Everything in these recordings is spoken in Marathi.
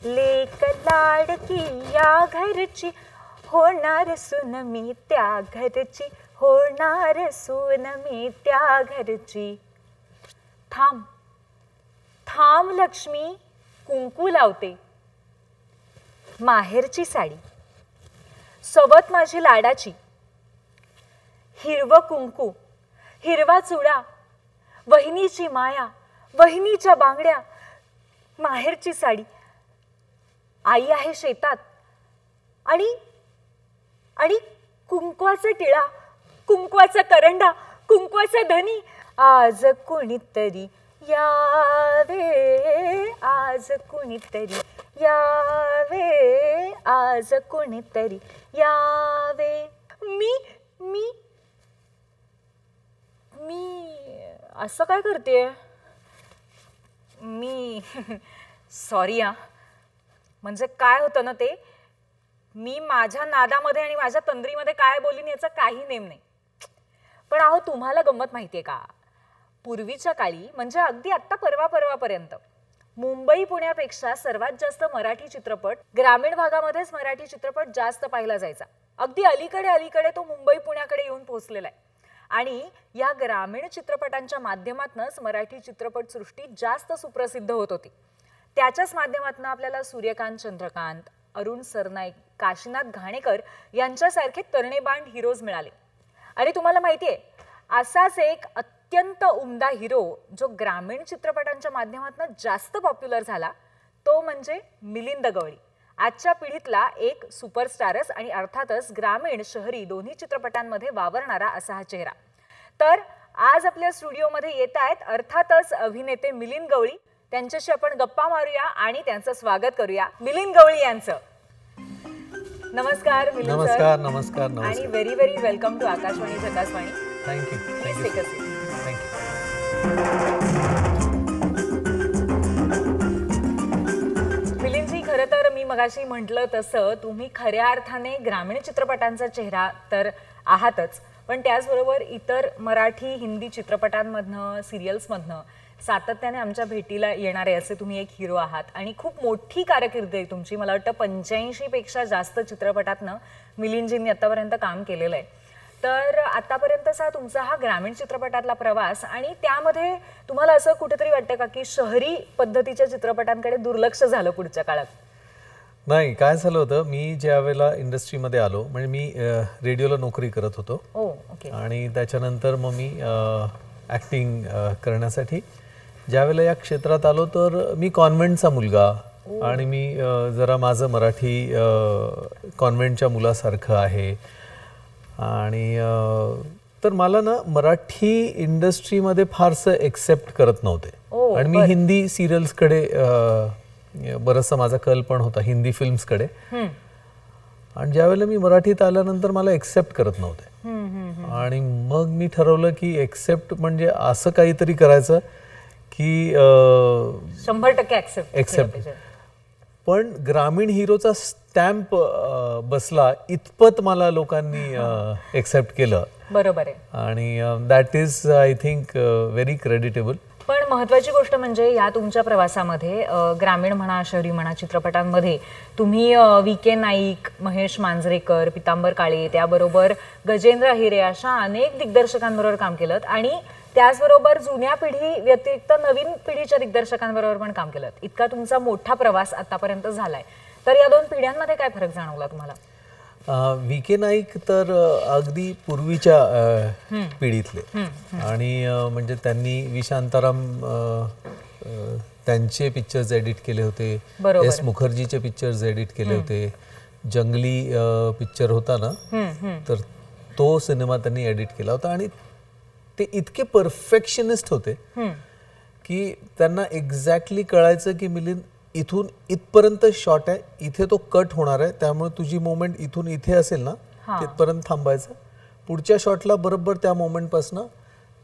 लेक लाडकी या घरची होणार सून मी त्या घरची, होणार सून मी त्या घरची. थांब थांब लक्ष्मी, कुंकू लावते. माहेरची साडी सोबत माझी लाडाची, हिरवं कुंकू हिरवा चुडा, वहिनीची माया वहिनीच्या बांगड्या. माहेरची साडी, आई आहे शेतात आणि आणि कुंकवाचा टिळा, कुंकवाचा करंडा, कुंकवाचा धनी. आज कुणीतरी यावे, आज कुणीतरी यावे, आज कुणीतरी यावे. मी मी मी असं काय करतेय मी? सॉरी हा. म्हणजे काय होतं ना ते, मी माझ्या नादामध्ये आणि माझ्या तंद्रीमध्ये काय बोलीन याचा काही नेम नाही. पण अहो तुम्हाला गंमत माहितीये का, पूर्वीच्या काळी म्हणजे अगदी आत्ता परवापर्यंत मुंबई पुण्यापेक्षा सर्वात जास्त मराठी चित्रपट ग्रामीण भागामध्येच मराठी चित्रपट जास्त पाहिला जायचा. अगदी अलीकडे तो मुंबई पुण्याकडे येऊन पोहोचलेला आहे. आणि या ग्रामीण चित्रपटांच्या माध्यमातूनच मराठी चित्रपटसृष्टी जास्त सुप्रसिद्ध होत होती. त्याच्याच माध्यमातून आपल्याला सूर्यकांत चंद्रकांत, अरुण सरनाईक, काशीनाथ घाणेकर यांच्यासारखे तरणेबाण हिरोज मिळाले. आणि तुम्हाला माहिती आहे, असाच एक अत्यंत उमदा हिरो जो ग्रामीण चित्रपटांच्या माध्यमातून जास्त पॉप्युलर झाला तो म्हणजे मिलिंद गवळी. आजच्या पिढीतला एक सुपरस्टारच आणि अर्थातच ग्रामीण शहरी दोन्ही चित्रपटांमध्ये वावरणारा असा हा चेहरा. तर आज आपल्या स्टुडिओमध्ये येत आहेत अर्थातच अभिनेते मिलिंद गवळी. त्यांच्याशी आपण गप्पा मारूया आणि त्यांचं स्वागत करूया. मिलिंद गवळी यांचं नमस्कार. मिलिंद नमस्कार. नमस्कार. नमस्कार आणि very very welcome to Akashvani झकासवाणी. थँक्यू. थँक्यू. मिलिंदजी, खरं तर मी मगाशी म्हटलं तसं तुम्ही खऱ्या अर्थाने ग्रामीण चित्रपटांचा चेहरा तर आहातच, पण त्याचबरोबर इतर मराठी हिंदी चित्रपटांमधनं सिरियल्समधनं सातत्याने आमच्या भेटीला येणारे असे तुम्ही एक हिरो आहात. आणि खूप मोठी कारकीर्द आहे तुमची. मला वाटतं 85 पेक्षा जास्त चित्रपटातनं मिलिंदजींनी आतापर्यंत काम केलेलं आहे. तर आतापर्यंतचा तुमचा हा ग्रामीण चित्रपटातला प्रवास, आणि त्यामध्ये तुम्हाला असं कुठेतरी वाटतं का की शहरी पद्धतीच्या चित्रपटांकडे दुर्लक्ष झालं पुढच्या काळात? नाही, काय झालं होतं, मी ज्या वेळेला इंडस्ट्रीमध्ये आलो, म्हणजे मी रेडिओला नोकरी करत होतो. आणि त्याच्यानंतर मग मी ॲक्टिंग करण्यासाठी ज्यावेळेला या क्षेत्रात आलो तर मी कॉन्व्हेंटचा मुलगा, आणि मी जरा माझं मराठी कॉन्व्हेंटच्या मुलासारखं आहे. आणि तर मला ना मराठी इंडस्ट्रीमध्ये फारसं एक्सेप्ट करत नव्हते. आणि मी हिंदी सिरियल्सकडे बरंचसा माझा कल पण होता, हिंदी फिल्म्सकडे. आणि ज्यावेळेला मी मराठीत आल्यानंतर मला एक्सेप्ट करत नव्हते. आणि मग मी ठरवलं की एक्सेप्ट म्हणजे असं काहीतरी करायचं की 100% एक्सेप्ट. पण ग्रामीण हिरोचा स्टॅम्प बसला इतपत मला लोकांनी एक्सेप्ट केलं. बरोबर आहे. आणि that is I think very creditable. पण महत्त्वाची गोष्ट म्हणजे या तुमच्या प्रवासामध्ये ग्रामीण म्हणा शहरी म्हणा चित्रपटांमध्ये तुम्ही V.K. नाईक, महेश मांजरेकर, पितांबर काळे, त्याबरोबर गजेंद्र हिरे अशा अनेक दिग्दर्शकांबरोबर काम केलं. आणि त्याचबरोबर जुन्या पिढी व्यतिरिक्त नवीन पिढीच्या दिग्दर्शकांबरोबर पण काम केलं. इतका तुमचा मोठा प्रवास आतापर्यंत झालाय. तर या दोन पिढ्यांमध्ये काय फरक जाणवला तुम्हाला? V.K. नाईक तर अगदी पूर्वीच्या पिढीतले, आणि म्हणजे त्यांनी विशांताराम त्यांचे पिक्चर्स एडिट केले होते, एस मुखर्जीचे पिक्चर्स एडिट केले होते. जंगली पिक्चर होता ना, तर तो सिनेमा त्यांनी एडिट केला होता आणि ते इतके परफेक्शनिस्ट होते की त्यांना एक्झॅक्टली कळायचं की मिलिंद इथून इथपर्यंत शॉट आहे, इथे तो कट होणार आहे, त्यामुळे तुझी मोमेंट इथून इथे असेल ना तिथपर्यंत थांबायचं, पुढच्या शॉटला बरोबर त्या मोमेंटपासनं,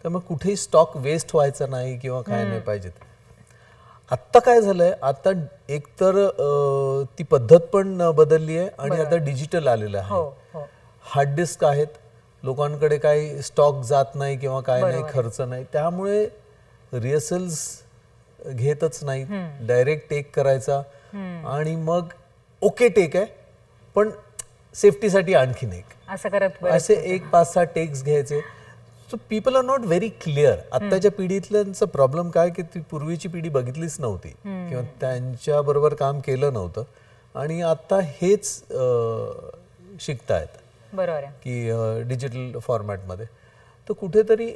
त्यामुळे कुठेही स्टॉक वेस्ट व्हायचा नाही किंवा काय नाही पाहिजे. आत्ता काय झालंय, आता एकतर ती पद्धत पण बदलली आहे आणि आता डिजिटल आलेलं आहे. हार्ड डिस्क आहेत, लोकांकडे काही स्टॉक जात नाही किंवा काय नाही, खर्च नाही, त्यामुळे रिहर्सल्स घेतच नाही, डायरेक्ट टेक करायचा आणि मग ओके टेक आहे पण सेफ्टीसाठी आणखीन एक असं करत असे 5-6 टेक्स घ्यायचे. So people are not very clear. आत्ताच्या पिढीतल्यांचा प्रॉब्लेम काय की ती पूर्वीची पिढी बघितलीच नव्हती किंवा त्यांच्या बरोबर काम केलं नव्हतं आणि आता हेच शिकतायत बरोबर की डिजिटल फॉर्मॅटमध्ये. तर कुठेतरी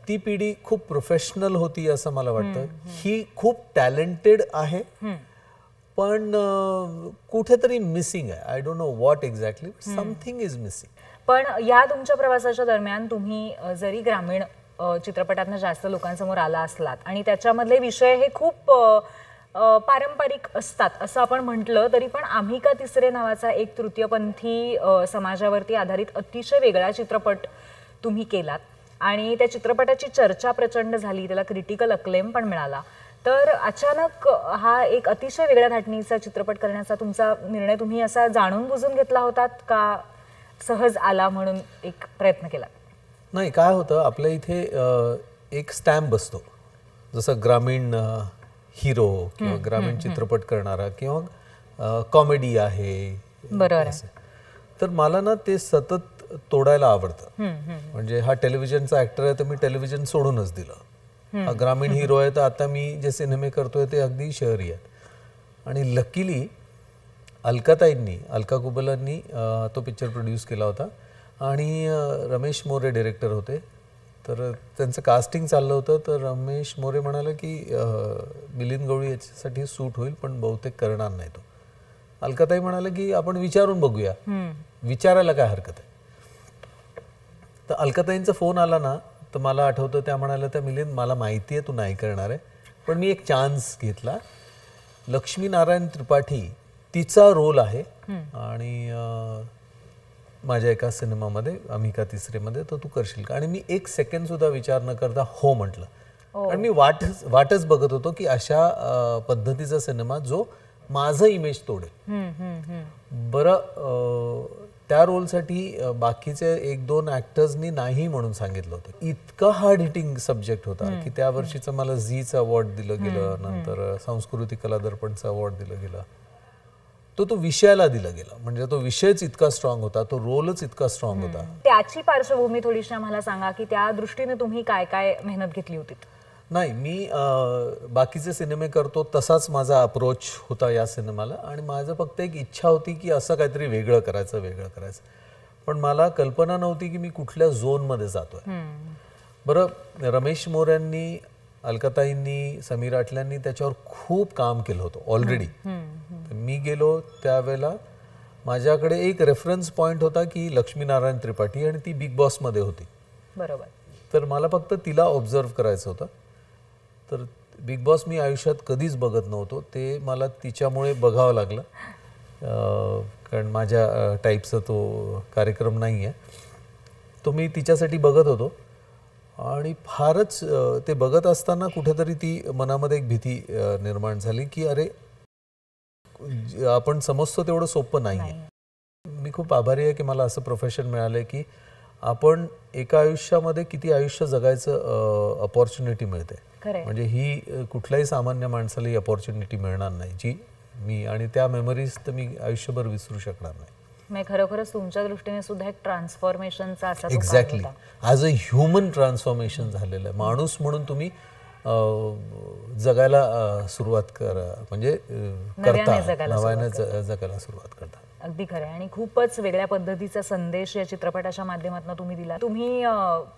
ती पिढी खूप प्रोफेशनल होती असं मला वाटतं. ही खूप टॅलेंटेड आहे पण कुठेतरी मिसिंग आहे. I don't know what exactly, something is missing. पण या तुमच्या प्रवासाच्या दरम्यान तुम्ही जरी ग्रामीण चित्रपटातनं जास्त लोकांसमोर आला असलात आणि त्याच्यामधले विषय हे खूप पारंपरिक असतात असं आपण म्हटलं तरी पण आम्ही का तिसरे नावाचा एक तृतीयपंथी समाजावरती आधारित अतिशय वेगळा चित्रपट तुम्ही केलात आणि त्या चित्रपटाची चर्चा प्रचंड झाली, त्याला क्रिटिकल अक्लेम पण मिळाला. तर अचानक हा एक अतिशय वेगळ्या धाटणीचा चित्रपट करण्याचा तुमचा निर्णय तुम्ही असा जाणून बुजून घेतला होतात का सहज आला म्हणून एक प्रयत्न केला? नाही, काय होतं आपल्या इथे एक स्टॅम्प बसतो, जसं ग्रामीण हिरो किंवा ग्रामीण चित्रपट करणारा किंवा कॉमेडी आहे. बरोबर. तर मला ना ते सतत तोडायला आवडतं. म्हणजे हा टेलिव्हिजनचा ऍक्टर आहे तर मी टेलिव्हिजन सोडूनच दिलं. हा ग्रामीण हिरो आहे तर आता मी जे सिनेमे करतोय ते अगदी शहरी आहेत. आणि लकीली अलकाताईंनी, अलका कुबलांनी तो पिक्चर प्रोड्यूस केला होता आणि रमेश मोरे डिरेक्टर होते. तर त्यांचं कास्टिंग चाललं होतं. तर रमेश मोरे म्हणाले की मिलिंद गवळी याच्यासाठी सूट होईल पण बहुतेक करणार नाही तो. अलकाताई म्हणाले की आपण विचारून बघूया, विचारायला काय हरकत आहे. तर अलकाताईंचा फोन आला ना तर मला आठवतं त्या म्हणाल्या त्या मिलिंद मला माहिती आहे तू नाही करणार आहे पण मी एक चान्स घेतला. लक्ष्मीनारायण त्रिपाठी तिचा रोल आहे आणि माझ्या एका सिनेमामध्ये आम्ही का तिसरेमध्ये तर तू करशील का. आणि मी 1 सेकंड सुद्धा विचार न करता हो म्हटलं. आणि मी वाटच बघत होतो की अशा पद्धतीचा सिनेमा जो माझं इमेज तोडेल. बरं, त्या रोलसाठी बाकीचे 1-2 ऍक्टर्सनी नाही म्हणून सांगितलं होतं. इतका हार्ड हिटिंग सब्जेक्ट होता की त्या वर्षीचं मला झीचं अवॉर्ड दिलं गेलं, नंतर सांस्कृतिक कला दर्पणचं अवॉर्ड दिलं गेलं. तो विषयाला दिला गेला. म्हणजे तो विषयच इतका स्ट्रॉंग होता, तो रोलच इतका स्ट्रॉंग होता. त्याची पार्श्वभूमी थोडीशी आम्हाला सांगा की त्या दृष्टीने तुम्ही काय काय मेहनत घेतली होती? नाही, मी बाकीचे सिनेमे करतो तसाच माझा अप्रोच होता या सिनेमाला आणि माझं फक्त एक इच्छा होती की असं काहीतरी वेगळं करायचं. पण मला कल्पना नव्हती की मी कुठल्या झोनमध्ये जातोय. बरं, रमेश मोऱ्यांनी, अलकाताईंनी, समीर आटल्यांनी त्याच्यावर खूप काम केलं होतं ऑलरेडी. मी गेलो त्यावेळेला माझ्याकडे एक रेफरन्स पॉइंट होता की लक्ष्मीनारायण त्रिपाठी आणि ती बिग बॉसमध्ये होती. बरोबर. तर मला फक्त तिला ऑब्झर्व करायचं होतं. तर बिग बॉस मी आयुष्यात कधीच बघत नव्हतो, ते मला तिच्यामुळे बघावं लागलं कारण माझ्या टाईपचा तो कार्यक्रम नाही आहे. तो मी तिच्यासाठी बघत होतो आणि फारच ते बघत असताना कुठेतरी ती मनामध्ये एक भीती निर्माण झाली की अरे आपण समजतो तेवढं सोपं नाही आहे. मी खूप आभारी आहे की मला असं प्रोफेशन मिळालं की आपण एका आयुष्यामध्ये किती आयुष्य जगायचं अपॉर्च्युनिटी मिळते. म्हणजे ही कुठल्याही सामान्य माणसाला ही अपॉर्च्युनिटी मिळणार नाही जी मी, आणि त्या मेमरीज तर मी आयुष्यभर विसरू शकणार नाही. मी खरोखरच तुमच्या दृष्टीने सुद्धा एक ट्रान्सफॉर्मेशनचा असा exactly as a human transformation झालेलं आहे. माणूस म्हणून तुम्ही जगायला सुरुवात करा, म्हणजे करता नव्याने जगायला सुरुवात करता. अगदी खरं आहे आणि खूपच वेगळ्या पद्धतीचा संदेश या चित्रपटाच्या माध्यमातून तुम्ही दिला. तुम्ही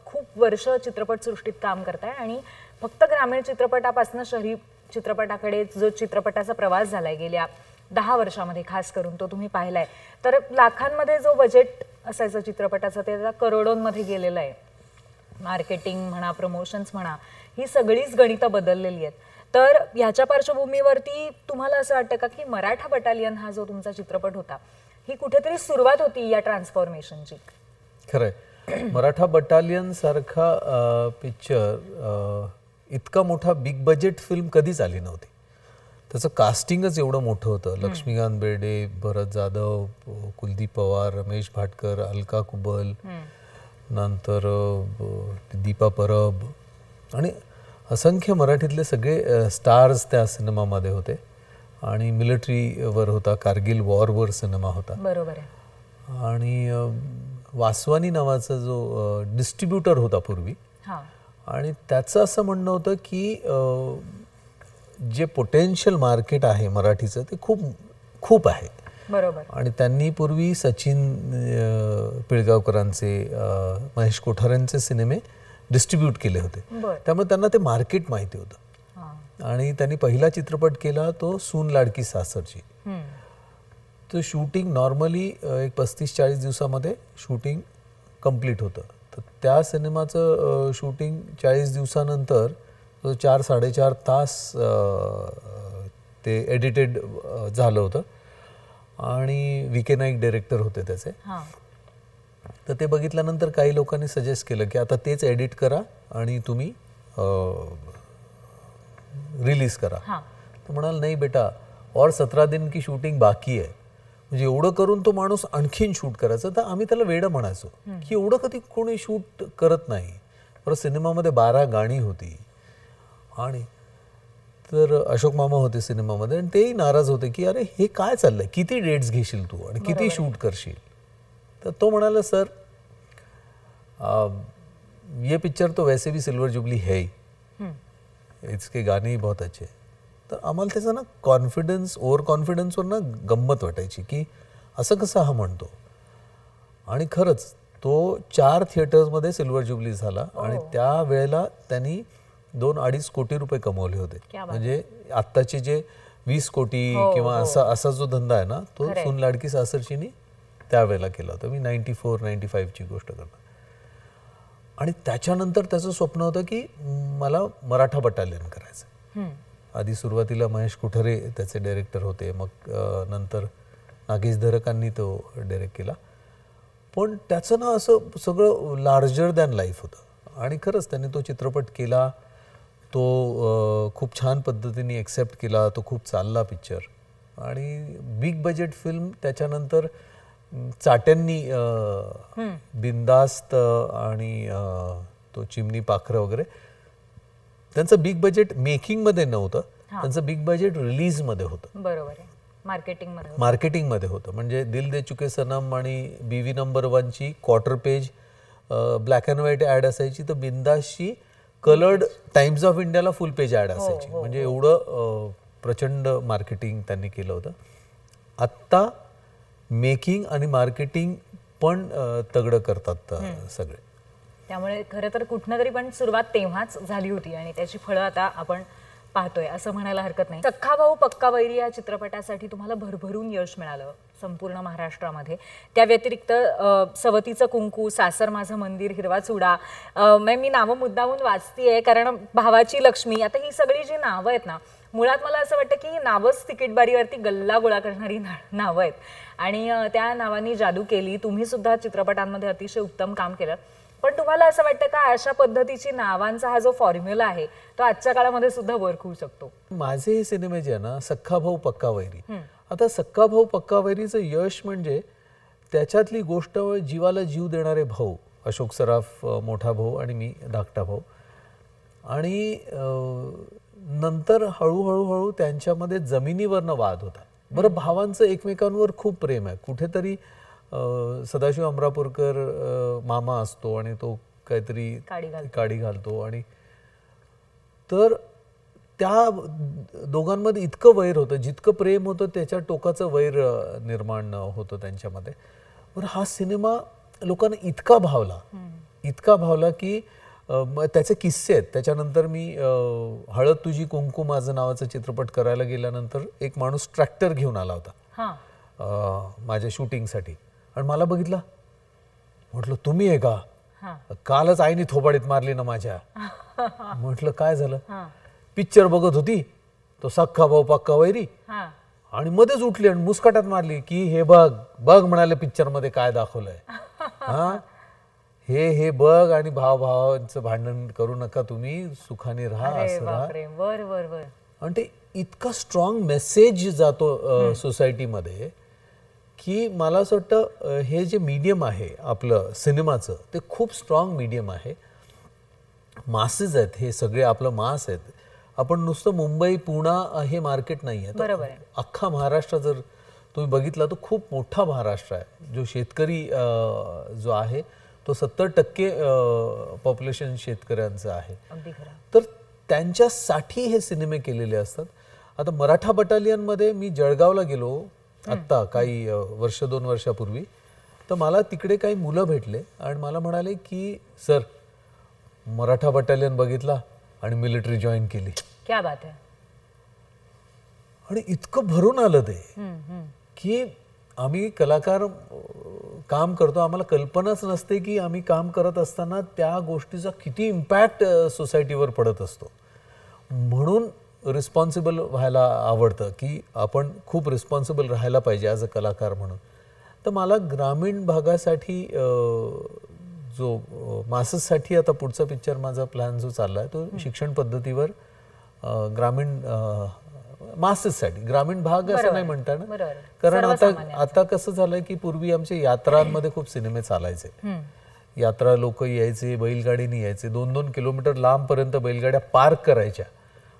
खूप वर्ष चित्रपटसृष्टीत काम करताय आणि फक्त ग्रामीण चित्रपटापासून शहरी चित्रपटाकडे जो चित्रपटाचा प्रवास झालाय गेल्या 10 वर्षामध्ये खास करून तो तुम्ही पाहिलाय. तर लाखांमध्ये जो बजेट असायचं चित्रपटाचं ते आता करोडोंमध्ये गेलेलं आहे. मार्केटिंग म्हणा, प्रमोशन्स म्हणा, ही सगळीच गणितं बदललेली आहेत. तर ह्याच्या पार्श्वभूमीवरती तुम्हाला असं वाटतं का की मराठा बटालियन हा जो तुमचा चित्रपट होता, ही कुठेतरी सुरुवात होती या ट्रान्सफॉर्मेशनची? खरंय, मराठा बटालियन सारखा पिक्चर इतका मोठा बिग बजेट फिल्म कधीच आली नव्हती. त्याचं कास्टिंगच एवढं मोठं होतं. लक्ष्मीकांत बेर्डे, भरत जाधव, कुलदीप पवार, रमेश भाटकर, अलका कुबल, नंतर दीपा परब आणि असंख्य मराठीतले सगळे स्टार्स त्या सिनेमामध्ये होते. आणि मिलिटरीवर होता, कारगिल वॉरवर सिनेमा होता. बरोबर आहे. आणि वासवानी नावाचा जो डिस्ट्रीब्युटर होता पूर्वी, आणि त्याचं असं म्हणणं होतं की जे पोटेन्शियल मार्केट आहे मराठीचं ते खूप खूप आहे. बरोबर. आणि त्यांनी पूर्वी सचिन पिळगावकरांचे, महेश कोठारेंचे सिनेमे डिस्ट्रीब्यूट केले होते. त्यामुळे त्यांना ते मार्केट माहिती होतं. आणि त्यांनी पहिला चित्रपट केला तो सून लाडकी सासरची. तो शूटिंग नॉर्मली एक 35-40 दिवसामध्ये शूटिंग कंप्लीट होतं. तर त्या सिनेमाचं शूटिंग 40 दिवसानंतर 4-4.5 तास ते एडिटेड झालं होतं. आणि विके नाईक डायरेक्टर होते त्याचे. तर ते बघितल्यानंतर काही लोकांनी सजेस्ट केलं की आता तेच एडिट करा आणि तुम्ही रिलीज करा. तो म्हणाल नाही बेटा, और 17 दिन की शूटिंग बाकी आहे. म्हणजे एवढं करून तो माणूस आणखीन शूट करायचा. तर आम्ही त्याला वेडं म्हणायचो की एवढं कधी कोणी शूट करत नाही. परत सिनेमामध्ये 12 गाणी होती. आणि तर अशोक मामा होते सिनेमामध्ये आणि तेही नाराज होते की अरे हे काय चाललंय, किती डेट्स घेशील तू आणि किती शूट करशील. तर तो म्हणाला सर ये पिक्चर तो वैसे भी सिल्वर जुबली है ही, इसके गाणे ही बहुत अच्छे. तर आम्हाला त्याचा ना कॉन्फिडन्स, ओव्हर कॉन्फिडन्सवर ना गंमत वाटायची की असं कसं हा म्हणतो. आणि खरंच तो 4 थिएटर्समध्ये सिल्वर जुबली झाला. आणि त्या वेळेला त्यांनी 2-2.5 कोटी रुपये कमवले होते. म्हणजे आत्ताचे जे 20 कोटी किंवा असा जो धंदा आहे ना, तो सून लाडकी सासरचीनी त्यावेळेला केला होता. मी 94-95 ची गोष्ट करतो. आणि त्याच्यानंतर त्याचं स्वप्न होतं की मला मराठा बटालियन करायचं. आधी सुरुवातीला महेश कोठारे त्याचे डायरेक्टर होते, मग नंतर नागेश धरकांनी तो डायरेक्ट केला. पण त्याचं ना असं सगळं लार्जर दॅन लाईफ होतं. आणि खरंच त्याने तो चित्रपट केला. तो खूप छान पद्धतीने एक्सेप्ट केला. तो खूप चालला पिक्चर. आणि बिग बजेट फिल्म त्याच्यानंतर चाट्यांनी बिंदास्त आणि तो चिमणी पाखरं वगैरे, त्यांचं बिग बजेट मेकिंगमध्ये नव्हतं, त्यांचं बिग बजेट रिलीजमध्ये होतं. बरोबर आहे. मार्केटिंगमध्ये होतं. म्हणजे दिल दे चुके सनम आणि बीवी नंबर 1 ची quarter page black and white ad असायची. तर बिंदासची कलर्ड टाइम्स ऑफ इंडियाला फुल पेज ॲड असायची. म्हणजे एवढं प्रचंड मार्केटिंग त्यांनी केलं होतं. आत्ता मेकिंग आणि मार्केटिंग पण तगडं करतात सगळे. त्यामुळे खरं तर कुठनं तरी पण सुरुवात तेव्हाच झाली होती आणि त्याची फळं आता आपण पाहतोय असं म्हणायला हरकत नाही. सख्खा भाऊ पक्का वैरी या चित्रपटासाठी तुम्हाला भरभरून यश मिळालं संपूर्ण महाराष्ट्रामध्ये. त्या व्यतिरिक्त सवतीचं कुंकू, सासर माझं मंदिर, हिरवा चुडा, मी नावं मुद्दामून वाचतीये कारण भावाची लक्ष्मी, आता ही सगळी जी नावं आहेत ना, मुळात मला असं वाटतं की ही नावंच तिकीटबारीवरती गल्ला गोळा करणारी नावं आहेत. आणि त्या नावांनी जादू केली. तुम्ही सुद्धा चित्रपटांमध्ये अतिशय उत्तम काम केलं. पण तुम्हाला असं वाटतं का अशा पद्धतीची नावांचा हा जो फॉर्म्युला आहे तो आजच्या काळामध्ये सुद्धा वर्क होऊ शकतो? माझे हे सिनेमे जे आहे ना, सख्खा भाऊ पक्का वैरी, आता सख्खा भाऊ पक्का वैरीचं यश म्हणजे त्याच्यातली गोष्ट जीवाला जीव देणारे भाऊ, अशोक सराफ मोठा भाऊ आणि मी धाकटा भाऊ. आणि नंतर हळूहळू त्यांच्यामध्ये जमिनीवरनं वाद होता. बरं, भावांचं एकमेकांवर खूप प्रेम आहे. कुठेतरी सदाशिव अमरापूरकर मामा असतो आणि तो काहीतरी काडी घालतो. आणि तर त्या दोघांमध्ये इतकं वैर होतं, जितकं प्रेम होतं त्याच्या टोकाचं वैर निर्माण होतं त्यांच्यामध्ये. बरं, हा सिनेमा लोकांना इतका भावला की त्याचे किस्से आहेत. त्याच्यानंतर मी हळद तुझी कुंकू माझं नावाचा चित्रपट करायला गेल्यानंतर एक माणूस ट्रॅक्टर घेऊन आला होता माझ्या शूटिंगसाठी. आणि मला बघितला म्हटलं तुम्ही आहे का? कालच आईने थोबाडीत मारली ना माझ्या. म्हटलं काय झालं? पिक्चर बघत होती, तो सख्खा भाऊ पक्का वैरी, आणि मध्येच उठली आणि मुस्कटात मारली की हे बघ बघ म्हणाले पिक्चर मध्ये काय दाखवलंय. हा हे बघ आणि भावांचं भांडण करू नका, तुम्ही सुखाने राहा असं राहा. आणि ते इतका स्ट्रॉंग मेसेज जातो सोसायटीमध्ये की मला असं वाटतं हे जे मीडियम आहे आपलं सिनेमाचं ते खूप स्ट्रॉंग मीडियम आहे. मासेस आहेत हे सगळे, आपलं मास आहेत. आपण नुसतं मुंबई पुणा हे मार्केट नाही आहे, अख्खा महाराष्ट्र जर तुम्ही बघितला तर खूप मोठा महाराष्ट्र आहे. जो शेतकरी जो आहे तो 70% पॉप्युलेशन शेतकऱ्यांचं आहे. तर त्यांच्यासाठी हे सिनेमे केलेले असतात. आता मराठा बटालियनमध्ये मी जळगावला गेलो आत्ता काही वर्ष 2 वर्षापूर्वी, तर मला तिकडे काही मुलं भेटले आणि मला म्हणाले की सर मराठा बटालियन बघितला आणि मिलिटरी जॉईन केली. क्या बात आहे. आणि इतकं भरून आलं ते की आम्ही कलाकार काम करतो, आम्हाला कल्पनाच नसते की आम्ही काम करत असताना त्या गोष्टीचा किती इम्पॅक्ट सोसायटीवर पडत असतो. म्हणून रिस्पॉन्सिबल व्हायला आवडतं की आपण खूप रिस्पॉन्सिबल राहायला पाहिजे ॲज अ कलाकार म्हणून. तर मला ग्रामीण भागासाठी जो मासेससाठी आता पुढचा पिक्चर माझा प्लॅन जो चालला आहे तो शिक्षण पद्धतीवर ग्रामीण मासेससाठी, ग्रामीण भाग असं नाही म्हणता ना, कारण आता कसं झालंय की पूर्वी आमच्या यात्रांमध्ये खूप सिनेमे चालायचे. यात्रा लोक यायचे, बैलगाडीने यायचे, 2-2 किलोमीटर लांबपर्यंत बैलगाड्या पार्क करायच्या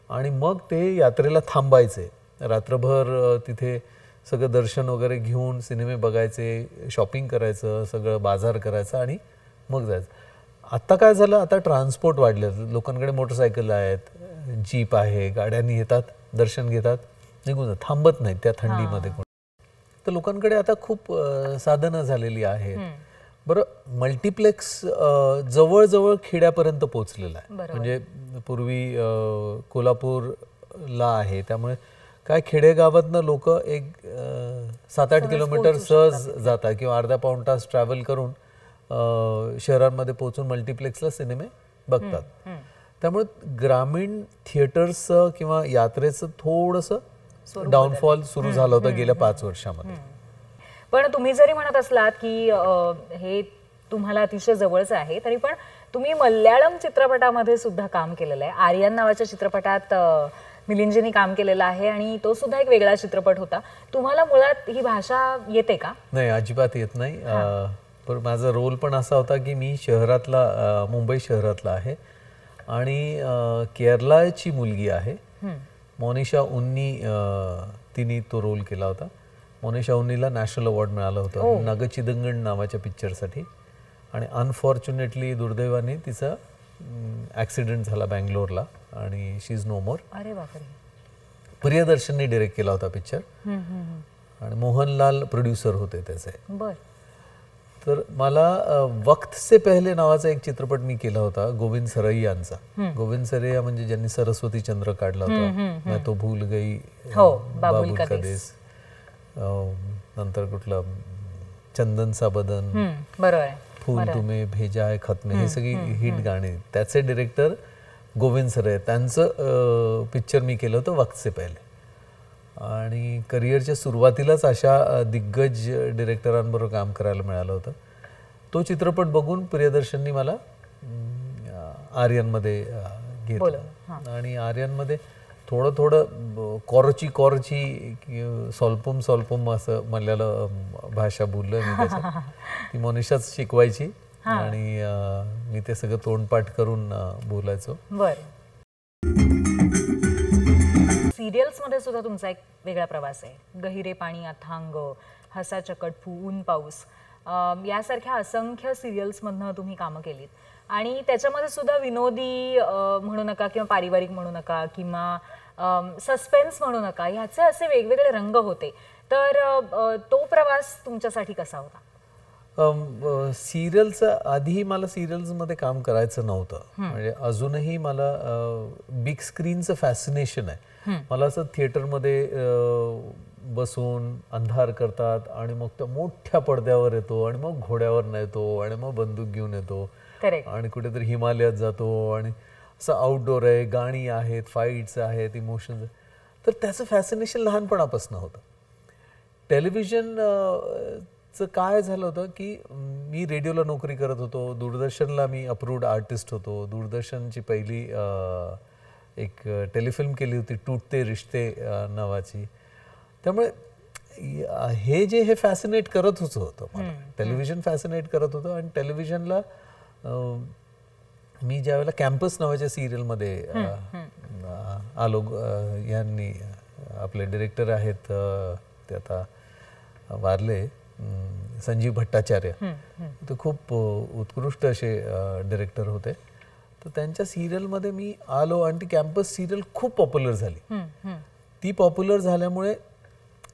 आणि मग ते यात्रेला थांबायचे. रात्रभर तिथे सगळं दर्शन वगैरे घेऊन सिनेमे बघायचे, शॉपिंग करायचं, सगळं बाजार करायचं आणि मग जायचं. आता काय झालं, आता ट्रान्सपोर्ट वाढले, लोकांकडे मोटरसायकल आहेत, जीप आहे, गाड्यांनी येतात, दर्शन घेतात, निघून जातात, थांबत नाहीत त्या थंडीमध्ये. तर लोकांकडे आता खूप साधनं झालेली आहेत. बरं, मल्टिप्लेक्स जवळजवळ खेड्यापर्यंत पोहोचलेला आहे. म्हणजे पूर्वी कोल्हापूरला आहे, त्यामुळे काय खेडेगावातनं लोक एक 7-8 किलोमीटर सहज जातात किंवा अर्धा पाऊण तास ट्रॅव्हल करून शहरांमध्ये पोहोचून मल्टिप्लेक्सला सिनेमे बघतात. त्यामुळे ग्रामीण थिएटर्सचं किंवा यात्रेचं थोडंसं डाऊनफॉल सुरू झालं होतं गेल्या 5 वर्षामध्ये. पण तुम्ही जरी म्हणत असलात की हे तुम्हाला अतिशय जवळचं आहे, तरी पण तुम्ही मल्याळम चित्रपटामध्ये सुद्धा काम केलेलं आहे. आर्यन नावाच्या चित्रपटात मिलिंदजींनी काम केलेलं आहे आणि तो सुद्धा एक वेगळा चित्रपट होता. तुम्हाला मुळात ही भाषा येते का? नाही, अजिबात येत नाही. पण माझा रोल पण असा होता की मी शहरातला, मुंबई शहरातला आहे आणि केरलाची मुलगी आहे मोनिशा उन्नी, तिने तो रोल केला होता. मोनिशा उन्नीला नॅशनल अवॉर्ड मिळालं होतं नगचिदंगण नावाच्या पिक्चरसाठी. आणि अनफॉर्च्युनेटली दुर्दैवाने तिचा ॲक्सिडेंट झाला बँगलोरला आणि शी इज नो मोर. अरे बापरे. प्रियदर्शनने डिरेक्ट केला होता पिक्चर आणि मोहनलाल प्रोड्युसर होते त्याचे. तर मला वक्त से पहले नावाचा एक चित्रपट मी केला होता गोविंद सरैयांचा. गोविंद सरैया म्हणजे ज्यांनी सरस्वती चंद्र काढला होता, मैं तो भूल गई, बाबुल का देश, नंतर कुठलं चंदन सा बदन, बरोबर, फूल तुम्हें भेजा है खत में, हे सगळी हिट गाणी. त्याचे डिरेक्टर गोविंद सरैया, त्यांचं पिक्चर मी केलं होतं वक्त से पहले. आणि करिअरच्या सुरुवातीलाच अशा दिग्गज डिरेक्टरांबरोबर काम करायला मिळालं होतं. तो चित्रपट बघून प्रियदर्शननी मला आर्यनमध्ये घेतलं आणि आर्यनमध्ये थोडं कॉरची स्वल्पम असं मल्याळम भाषा बोललोय मी त्याच्यात. ती मोनिशाच शिकवायची आणि मी ते सगळं तोंडपाठ करून बोलायचो. सिरियल्स मध्ये सुद्धा तुमचा एक वेगळा प्रवास आहे. गहिरे पाणी, अथांग, हसा चकट, ऊन पाऊस यासारख्या असंख्य सिरियल्स मधनं तुम्ही कामं केलीत आणि त्याच्यामध्ये सुद्धा विनोदी म्हणू नका किंवा पारिवारिक म्हणू नका किंवा सस्पेन्स म्हणू नका, ह्याचे असे वेगवेगळे रंग होते. तर तो प्रवास तुमच्यासाठी कसा होता? सिरियलचं आधी मला सिरियल्समध्ये काम करायचं नव्हतं. म्हणजे अजूनही मला बिग स्क्रीनचं फॅसिनेशन आहे. मला असं थिएटरमध्ये बसून अंधार करतात आणि मग त्या मोठ्या पडद्यावर येतो आणि मग घोड्यावर येतो आणि मग बंदूक घेऊन येतो आणि कुठेतरी हिमालयात जातो आणि असं आउटडोर आहे, गाणी आहेत, फाईट्स आहेत, इमोशन्स. तर त्याचं फॅसिनेशन लहानपणापासून होतं. टेलिव्हिजनचं काय झालं होतं की मी रेडिओला नोकरी करत होतो, दूरदर्शनला मी अप्रूव्ड आर्टिस्ट होतो. दूरदर्शनची पहिली एक टेलिफिल्म केली होती टूटते रिश्ते नावाची. त्यामुळे हे फॅसिनेट करत होतं मला. टेलिव्हिजन फॅसिनेट करत होतं आणि टेलिव्हिजनला मी ज्यावेळेला कॅम्पस नावाच्या सिरियलमध्ये आलो, यांनी आपले डिरेक्टर आहेत ते आता वारले, संजीव भट्टाचार्य, ते खूप उत्कृष्ट असे डिरेक्टर होते. तर त्यांच्या सिरियलमध्ये मी आलो आणि ती कॅम्पस सिरियल खूप पॉप्युलर झाली. ती पॉप्युलर झाल्यामुळे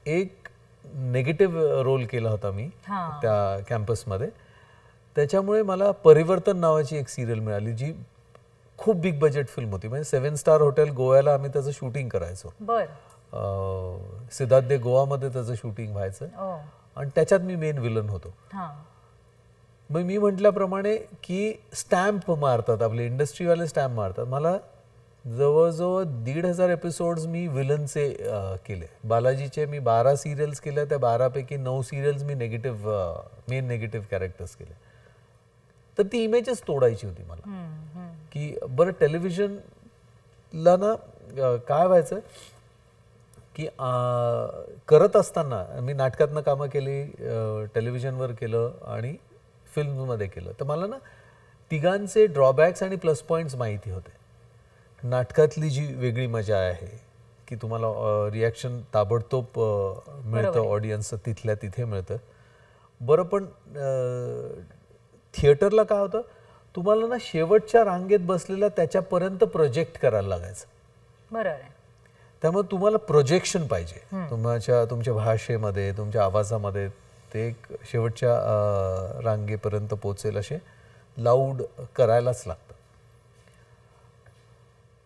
एक नेगेटिव्ह रोल केला होता मी त्या कॅम्पसमध्ये. त्याच्यामुळे मला परिवर्तन नावाची एक सिरियल मिळाली, जी खूप बिग बजेट फिल्म होती. म्हणजे 7 स्टार हॉटेल गोव्याला आम्ही त्याचं शूटिंग करायचो. सिद्धार्थ दे गोवामध्ये त्याचं शूटिंग व्हायचं आणि त्याच्यात मी मेन विलन होतो. मग मी म्हटल्याप्रमाणे की स्टॅम्प मारतात, आपले इंडस्ट्रीवाले स्टॅम्प मारतात. मला जवळजवळ 1,500 एपिसोड्स मी विलनचे केले. बालाजीचे मी 12 सिरियल्स केल्या, त्या 12 पैकी 9 सिरियल्स मी मेन नेगेटिव्ह कॅरेक्टर्स केले. तर ती इमेजेस तोडायची होती मला की बरं टेलिव्हिजनला ना काय व्हायचं की करत असताना मी नाटकातनं कामं केली, टेलिव्हिजनवर केलं आणि फिल्ममध्ये केलं. तर मला ना तिघांचे ड्रॉबॅक्स आणि प्लस पॉईंट्स माहिती होते. नाटकातली जी वेगळी मजा आहे की तुम्हाला रिॲक्शन ताबडतोब मिळतं, ऑडियन्सचं तिथल्या तिथे मिळतं. बरं, पण थिएटरला काय होतं, तुम्हाला ना शेवटच्या रांगेत बसलेल्या त्याच्यापर्यंत प्रोजेक्ट करायला लागायचं. बरोबर. त्यामुळे तुम्हाला प्रोजेक्शन पाहिजे तुमच्या भाषेमध्ये, तुमच्या आवाजामध्ये. ते एक शेवटच्या रांगेपर्यंत पोचेल असे लाऊड करायलाच लागतं.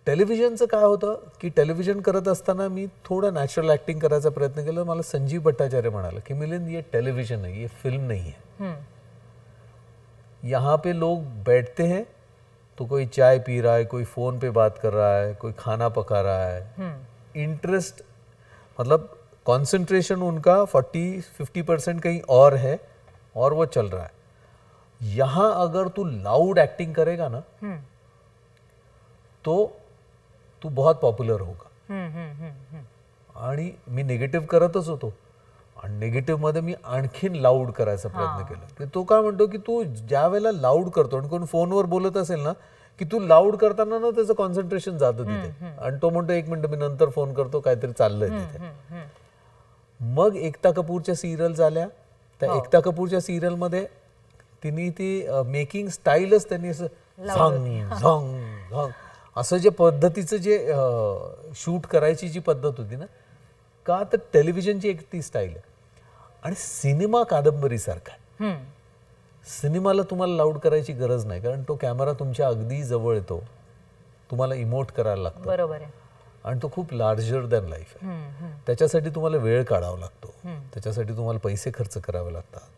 टेलिव्हिजनचं काय होतं की टेलिव्हिजन करत असताना मी थोडं नॅचरल ॲक्टिंग करायचा प्रयत्न केला. मला संजीव भट्टाचार्य म्हणाला की मिलिंद, ये टेलीविजन है, ये फिल्म नहीं है. यहाँ पे लोग बैठते हैं तो कोई चाय पी रहा है, कोई फ़ोन पे बात कर रहा है, कोई खाना पका रहा है. इंटरेस्ट मतलब कंसंट्रेशन उनका 40-50% कहीं और है और वो चल रहा है. यहाँ अगर तू लाउड एक्टिंग करेगा ना तो तू बहुत पॉप्युलर होगा. आणि मी निगेटिव्ह करतच होतो आणि निगेटिव्ह मध्ये मी आणखीन लाऊड करायचा प्रयत्न केला. तो काय म्हणतो की तू ज्या वेळेला लाऊड करतो आणि कोण फोनवर बोलत असेल ना की तू लाऊड करताना ना त्याचं कॉन्सन्ट्रेशन जातं तिथे आणि तो म्हणतो 1 मिनिट मी नंतर फोन करतो, काहीतरी चाललंय तिथे. मग एकता कपूरच्या सिरियल आल्या. त्या एकता कपूरच्या सिरियल मध्ये तिने ती मेकिंग स्टाईलच त्यांनी असं झंग झंग झंग असं जे पद्धतीचं जे शूट करायची जी पद्धत होती ना, का तर टेलिव्हिजनची एक ती स्टाईल आहे. आणि सिनेमा कादंबरीसारखा आहे. सिनेमाला तुम्हाला लाऊड करायची गरज नाही, कारण तो कॅमेरा तुमच्या अगदी जवळ येतो, तुम्हाला इमोट करायला लागतं. बरोबर आहे. आणि तो खूप लार्जर दॅन लाईफ आहे. त्याच्यासाठी तुम्हाला वेळ काढावा लागतो, त्याच्यासाठी तुम्हाला पैसे खर्च करावे लागतात,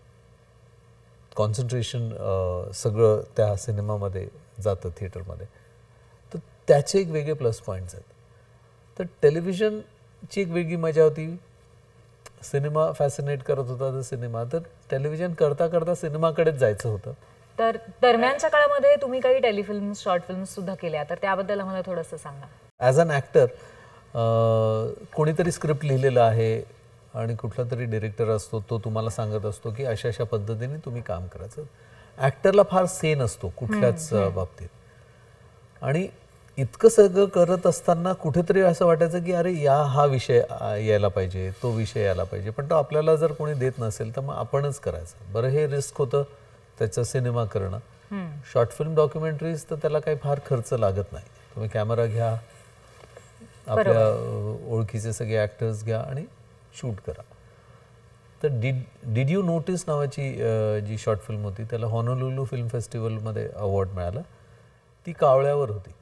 कॉन्सन्ट्रेशन सगळं त्या सिनेमामध्ये जातं, थिएटरमध्ये. तर त्याचे एक वेगळे प्लस पॉईंट्स आहेत. तर टेलिव्हिजनची एक वेगळी मजा होती. सिनेमा फॅसिनेट करत होता तर सिनेमा, तर टेलिव्हिजन करता करता सिनेमाकडेच जायचं होतं. तर दरम्यानच्या काळामध्ये तुम्ही काही टेलिफिल्म, शॉर्ट फिल्म सुद्धा केल्या, तर त्याबद्दल मला थोडंसं सांगा. ॲज अन ॲक्टर कोणीतरी स्क्रिप्ट लिहिलेलं आहे आणि कुठला तरी डिरेक्टर असतो, तो तुम्हाला सांगत असतो की अशा अशा पद्धतीने तुम्ही काम करायचं. ॲक्टरला फार सेन असतो कुठल्याच बाबतीत. आणि इतकं सगळं करत असताना कुठेतरी असं वाटायचं की अरे हा विषय यायला पाहिजे, तो विषय यायला पाहिजे, पण तो आपल्याला जर कोणी देत नसेल तर मग आपणच करायचं. बरं, हे रिस्क होतं त्याचा सिनेमा करणं. शॉर्ट फिल्म डॉक्युमेंटरीज तर त्याला काही फार खर्च लागत नाही. तुम्ही कॅमेरा घ्या, आपल्या ओळखीचे सगळे ॲक्टर्स घ्या आणि शूट करा. तर डिड यू नोटीस नावाची जी शॉर्ट फिल्म होती, त्याला हॉनोलुलू फिल्म फेस्टिवलमध्ये अवॉर्ड मिळाला. ती कावळ्यावर होती.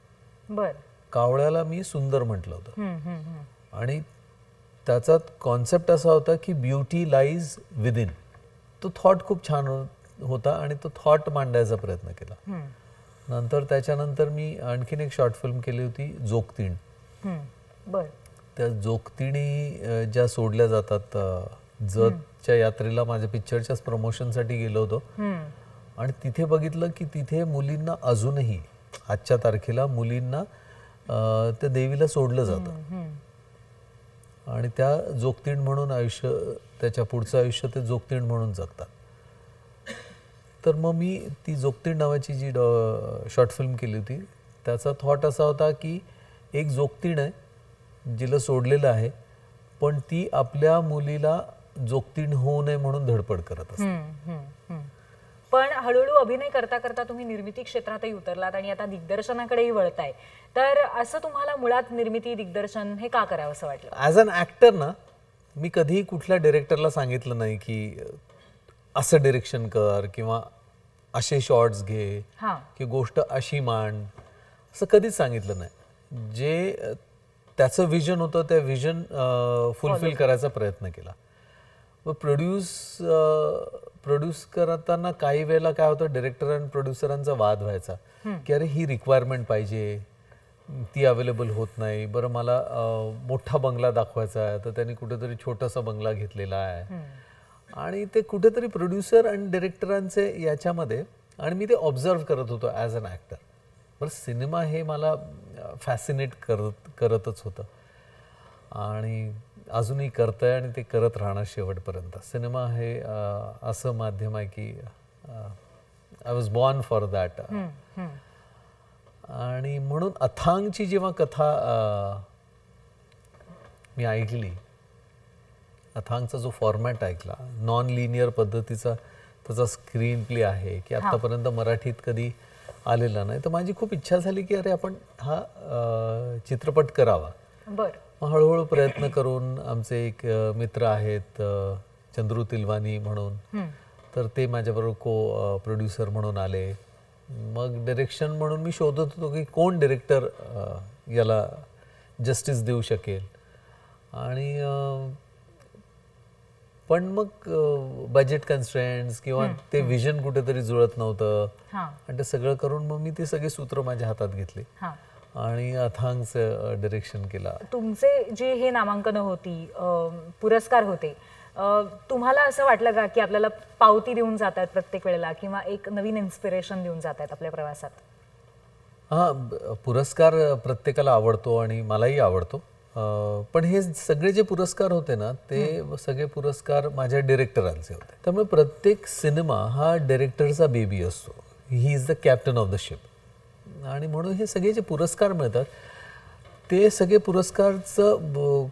बर. कावळ्याला मी सुंदर म्हटलं होतं आणि त्याचा कॉन्सेप्ट असा होता की ब्युटी लाईज विदिन. तो थॉट खूप छान होता आणि तो थॉट मांडायचा प्रयत्न केला. नंतर त्याच्यानंतर मी आणखीन एक शॉर्ट फिल्म केली होती जोगतीण. त्या जोगतिणी ज्या सोडल्या जातात जतच्या यात्रेला, माझ्या पिक्चरच्याच प्रमोशनसाठी गेलो होतो आणि तिथे बघितलं की तिथे मुलींना अजूनही आजच्या तारखेला मुलींना त्या देवीला सोडलं जातं आणि त्या जोगतीण म्हणून आयुष्य, त्याच्या पुढचं आयुष्य ते जोगतीण म्हणून जगतात. तर मग मी ती जोगतीण नावाची जी शॉर्ट फिल्म केली होती त्याचा थॉट असा होता की एक जोगतीण आहे जिला सोडलेलं आहे, पण ती आपल्या मुलीला जोगतीण होऊ नये म्हणून धडपड करत असते. पण हळूहळू अभिनय करता करता तुम्ही निर्मिती क्षेत्रातही उतरलात आणि आता दिग्दर्शनाकडेही वळताय. तर असं तुम्हाला मुळात निर्मिती दिग्दर्शन हे का करावं असं वाटलं? ॲज अन ॲक्टर ना, मी कधीही कुठल्या डिरेक्टरला सांगितलं नाही की असं डिरेक्शन कर किंवा असे शॉर्ट्स घे की गोष्ट अशी मांड, असं कधीच सांगितलं नाही. जे त्याचं विजन होतं त्या विजन फुलफिल करायचा प्रयत्न केला. व प्रोड्यूस करताना काही वेळेला काय होतं, डिरेक्टर आणि प्रोड्युसरांचा वाद व्हायचा की अरे ही रिक्वायरमेंट पाहिजे, ती अवेलेबल होत नाही. बरं मला मोठा बंगला दाखवायचा आहे तर त्यांनी कुठेतरी छोटासा बंगला घेतलेला आहे आणि ते कुठेतरी प्रोड्युसर आणि डिरेक्टरांचे याच्यामध्ये, आणि मी ते ऑब्झर्व करत होतो ॲज अन ॲक्टर. बरं सिनेमा हे मला फॅसिनेट करतच होतं आणि अजूनही करतंय आणि ते करत राहणार शेवटपर्यंत. सिनेमा हे असं माध्यम आहे की I was born for that. आणि म्हणून अथांगची जेव्हा कथा मी ऐकली, अथांगचा जो फॉर्मॅट ऐकला, नॉन लिनियर पद्धतीचा त्याचा स्क्रीन प्ले आहे की आत्तापर्यंत मराठीत कधी आलेला नाही, तर माझी खूप इच्छा झाली की अरे आपण हा चित्रपट करावा. मग हळूहळू प्रयत्न करून आमचे एक मित्र आहेत चंद्रू तिलवानी म्हणून, तर ते माझ्याबरोबर को प्रोड्युसर म्हणून आले. मग डिरेक्शन म्हणून मी शोधत होतो की कोण डिरेक्टर याला जस्टिस देऊ शकेल. आणि पण मग बजेट कन्स्ट्रेंट्स किंवा ते विजन कुठेतरी जुळत नव्हतं आणि ते सगळं करून मग मी ते सगळे सूत्र माझ्या हातात घेतले आणि अथांगचं डिरेक्शन केला. तुमचे जे हे नामांकन होती, पुरस्कार होते, तुम्हाला असं वाटलं का की आपल्याला पावती देऊन जात आहेत प्रत्येक वेळेला किंवा एक नवीन इन्स्पिरेशन देऊन जात आहेत आपल्या प्रवासात? पुरस्कार प्रत्येकाला आवडतो आणि मलाही आवडतो. पण हे सगळे जे पुरस्कार होते ना, ते सगळे पुरस्कार माझ्या डिरेक्टरांचे होते. त्यामुळे प्रत्येक सिनेमा हा डिरेक्टरचा बेबी असतो. He is the captain of the ship. आणि म्हणून हे सगळे जे पुरस्कार मिळतात ते सगळे पुरस्कारचं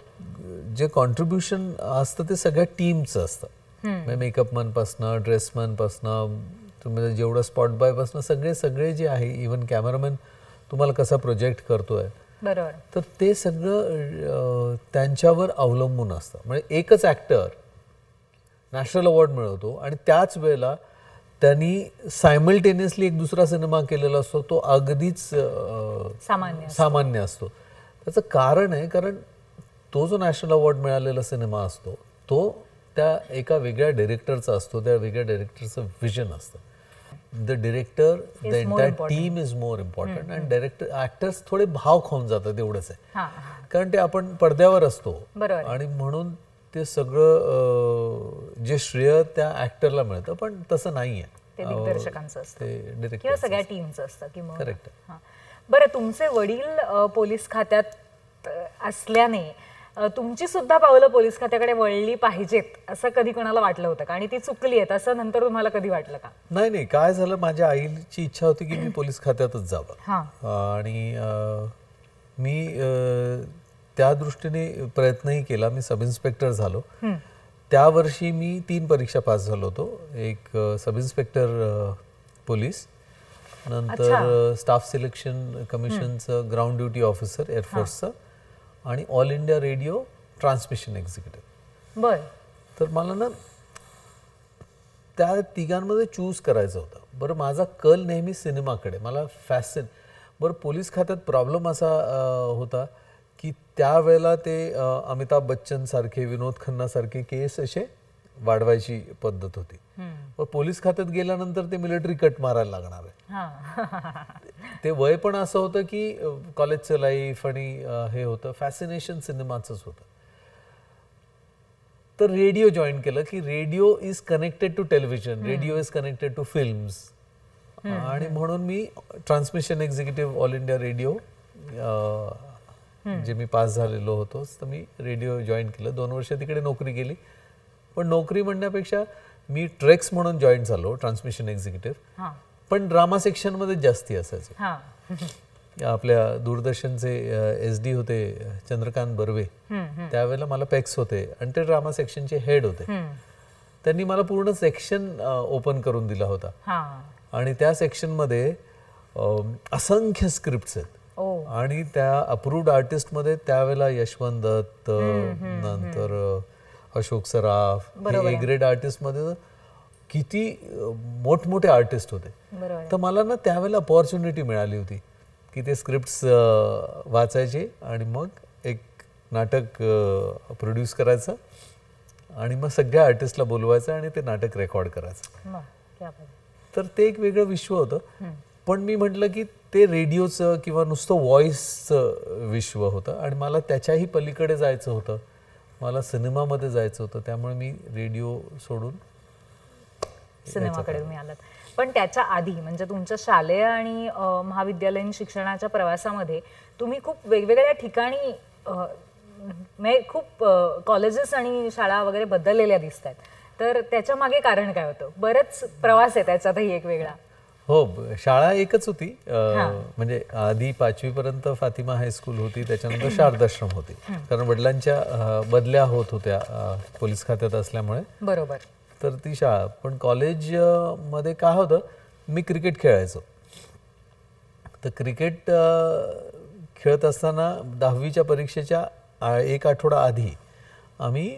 जे कॉन्ट्रीब्युशन असतं ते सगळ्या टीमचं असतं. म्हणजे मेकअपमनपासनं, ड्रेसमनपासनं, तुम्ही जेवढं स्पॉट बॉयपासनं सगळे जे आहे, इव्हन कॅमेरामॅन तुम्हाला कसा प्रोजेक्ट करतोय, तर ते सगळं त्यांच्यावर अवलंबून असतं. म्हणजे एकच ॲक्टर नॅशनल अवॉर्ड मिळवतो आणि त्याच वेळेला त्यांनी सायमल्टेनियसली एक दुसरा सिनेमा केलेला असतो, तो अगदीच सामान्य असतो. त्याचं कारण आहे, कारण तो जो नॅशनल अवॉर्ड मिळालेला सिनेमा असतो तो त्या एका वेगळ्या डिरेक्टरचा असतो, त्या वेगळ्या डिरेक्टरचं विजन असतं. The director, the entire team is more important. आणि डिरेक्टर, ॲक्टर्स थोडे भाव खाऊन जातात, एवढंच आहे. कारण ते आपण पडद्यावर असतो आणि म्हणून ते सगळं जे श्रेय त्या ॲक्टरला मिळतं, पण तसं नाही आहे. ते दिग्दर्शकांचं असतं, ते डिरेक्टर किंवा सगळ्या टीमचं असतं की. करेक्ट. बरं, तुमचे वडील पोलीस खात्यात असल्याने तुमची सुद्धा पावलं पोलीस खात्याकडे वळली पाहिजेत असं कधी कोणाला वाटलं होतं का? आणि ती चुकली आहेत असं नंतर तुम्हाला कधी वाटलं का? नाही, काय झालं, माझ्या आईची इच्छा होती की मी पोलीस खात्यातच जावं आणि मी त्या दृष्टीने प्रयत्नही केला. मी सब इन्स्पेक्टर झालो. त्या वर्षी मी 3 परीक्षा पास झालो होतो. एक सब इन्स्पेक्टर पोलीस, नंतर स्टाफ सिलेक्शन कमिशनचं ग्राउंड ड्युटी ऑफिसर एअरफोर्सचं, आणि All India Radio transmission executive. तर मला ना त्या तिघांमध्ये चूज करायचं होतं. बरं, माझा कल नेहमी सिनेमाकडे, मला फॅशन. बरं, पोलीस खात्यात प्रॉब्लेम असा होता की त्यावेळेला ते अमिताभ बच्चन सारखे, विनोद खन्ना सारखे केस असे वाढवायची पद्धत होती. पण पोलीस खात्यात गेल्यानंतर ते मिलिटरी कट मारायला लागणार आहे. ते वय पण असं होतं की कॉलेजचं लाईफ आणि हे होतं, फॅसिनेशन सिनेमाचंच होतं. तर रेडिओ जॉईन केलं की radio is connected to television, radio is connected to films. आणि म्हणून मी transmission executive All India Radio जे मी पास झालेलो होतो, तर मी रेडिओ जॉईन केलं. 2 वर्ष तिकडे नोकरी केली. पण नोकरी म्हणण्यापेक्षा मी ट्रेक्स म्हणून जॉईन झालो, ट्रान्समिशन एक्झिक्युटिव्ह. पण ड्रामा सेक्शन मध्ये जास्ती असायचं. आपल्या दूरदर्शनचे SD होते चंद्रकांत बर्वे, त्यावेळेला मला पेक्स होते आणि ते ड्रामा सेक्शनचे हेड होते. त्यांनी मला पूर्ण सेक्शन ओपन करून दिला होता. आणि त्या सेक्शन मध्ये असंख्य स्क्रिप्ट्स आहेत. आणि त्या अप्रूव्ड आर्टिस्ट मध्ये त्यावेळेला यशवंत दत्त, नंतर Ashok Saraf, A grade artist मध्ये किती मोठमोठे आर्टिस्ट होते. तर मला ना त्यावेळेला अपॉर्च्युनिटी मिळाली होती की ते स्क्रिप्ट्स वाचायचे आणि मग एक नाटक प्रोड्यूस करायचं आणि मग सगळ्या आर्टिस्टला बोलवायचं आणि ते नाटक रेकॉर्ड करायचं. तर ते एक वेगळं विश्व होतं. पण मी म्हटलं की ते रेडिओचं किंवा नुसतं व्हॉइसचं विश्व होतं आणि मला त्याच्याही पलीकडे जायचं होतं. मला सिनेमामध्ये जायचं होतं. त्यामुळे मी रेडिओ सोडून सिनेमाकडे तुम्ही आलात. पण त्याच्या आधी म्हणजे तुमच्या शालेय आणि महाविद्यालयीन शिक्षणाच्या प्रवासामध्ये तुम्ही खूप वेगवेगळ्या ठिकाणी म्हणजे खूप कॉलेजेस आणि शाळा वगैरे बदललेल्या दिसत आहेत. तर त्याच्या मागे कारण काय होतं? बरेच प्रवास आहे त्याच्यातही एक वेगळा. हो, शाळा एकच होती. म्हणजे आधी 5वी पर्यंत फातिमा हायस्कूल होती, त्याच्यानंतर शारदाश्रम होती. कारण वडिलांच्या बदल्या होत होत्या पोलीस खात्यात असल्यामुळे. बरोबर. तर ती शाळा. पण कॉलेज मध्ये काय होतं, मी क्रिकेट खेळायचो. तर क्रिकेट खेळत असताना 10वीच्या परीक्षेच्या 1 आठवडा आधी आम्ही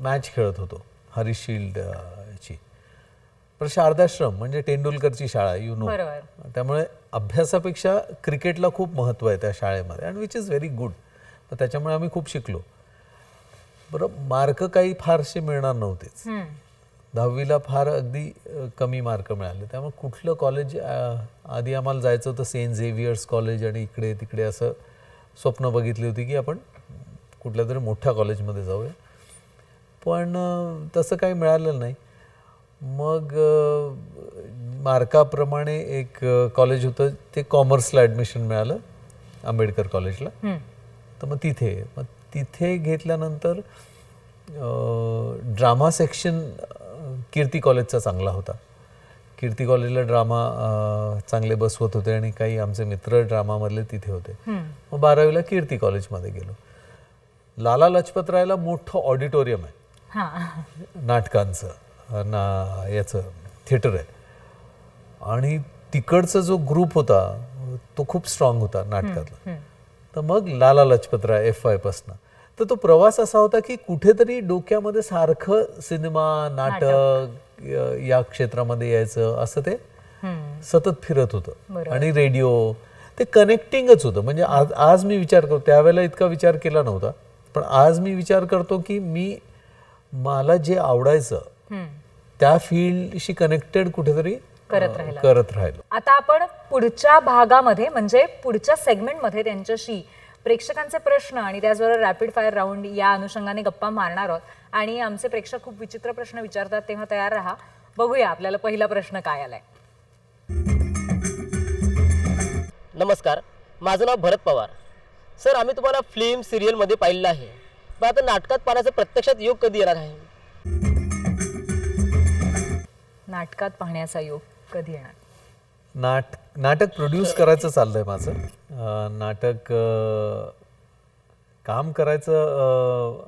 मॅच खेळत होतो हरीश शिल्डची. पण शारदाश्रम म्हणजे तेंडुलकरची शाळा, यू नो. त्यामुळे अभ्यासापेक्षा क्रिकेटला खूप महत्त्व आहे त्या शाळेमध्ये, and which is very good. तर त्याच्यामुळे आम्ही खूप शिकलो. बरं, मार्क काही फारसे मिळणार नव्हतेच. 10वीला फार अगदी कमी मार्क मिळाले. त्यामुळे कुठलं कॉलेज आधी आम्हाला जायचं होतं, सेंट झेवियर्स कॉलेज, आणि इकडे तिकडे असं स्वप्न बघितली होती की आपण कुठल्या तरी मोठ्या कॉलेजमध्ये जाऊया. पण तसं काही मिळालेलं नाही. मग मार्काप्रमाणे एक कॉलेज होतं, ते कॉमर्सला ॲडमिशन मिळालं, आंबेडकर कॉलेजला. तर मग तिथे घेतल्यानंतर ड्रामा सेक्शन कीर्ती कॉलेजचा चांगला होता. कीर्ती कॉलेजला ड्रामा चांगले बसवत होते आणि काही आमचे मित्र ड्रामामधले तिथे होते. मग 12वीला कीर्ती कॉलेजमध्ये गेलो. लाला लजपतरायला मोठं ऑडिटोरियम आहे नाटकांचं, याचं थिएटर आहे. आणि तिकडचा जो ग्रुप होता तो खूप स्ट्रॉंग होता नाटकातला. तर मग लाला लजपतराय FY पासनं. तर तो प्रवास असा होता की कुठेतरी डोक्यामध्ये सारखं सिनेमा, नाटक या क्षेत्रामध्ये यायचं, असं ते सतत फिरत होतं. आणि रेडिओ ते कनेक्टिंगच होतं. म्हणजे आज मी विचार करतो, त्यावेळेला इतका विचार केला नव्हता, पण आज मी विचार करतो की मला जे आवडायचं त्या फील्डशी कनेक्टेड कुठेतरी करत राहिलो. आता आपण पुढच्या भागामध्ये म्हणजे पुढच्या सेगमेंटमध्ये त्यांच्याशी प्रेक्षकांचे प्रश्न आणि त्याचबरोबर रॅपिड फायर राऊंड या अनुषंगाने गप्पा मारणार आहोत. आणि आमचे प्रेक्षक खूप विचित्र प्रश्न विचारतात, तेव्हा तयार राहा. बघूया आपल्याला पहिला प्रश्न काय आलाय. नमस्कार, माझं नाव भरत पवार. सर, आम्ही तुम्हाला फिल्म सिरियल मध्ये पाहिलं आहे, पण आता नाटकात पाहण्याचा प्रत्यक्षात योग कधी येणार आहे? नाटकात पाहण्याचा योग कधी येणार? नाटक प्रोड्यूस करायचं चाललंय माझं. नाटक काम करायचं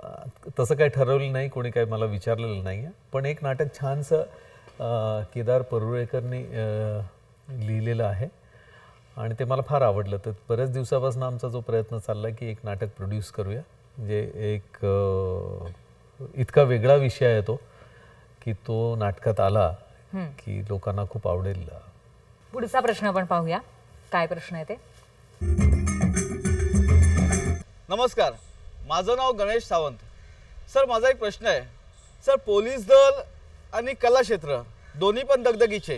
तसं काही ठरवलं नाही, कोणी काही मला विचारलेलं नाही आहे. पण एक नाटक छानसं केदार परुळेकरनी लिहिलेलं आहे आणि ते मला फार आवडलं. तर बऱ्याच दिवसापासून आमचा जो प्रयत्न चालला की एक नाटक प्रोड्यूस करूया. म्हणजे एक इतका वेगळा विषय आहे तो की तो नाटकात आला की लोकांना खूप आवडेल. पुढचा प्रश्न आपण पाहूया, काय प्रश्न आहे ते. नमस्कार, माझं नाव गणेश सावंत. सर, माझा एक प्रश्न आहे. सर, पोलीस दल आणि कला क्षेत्र दोन्ही पण दगदगीचे,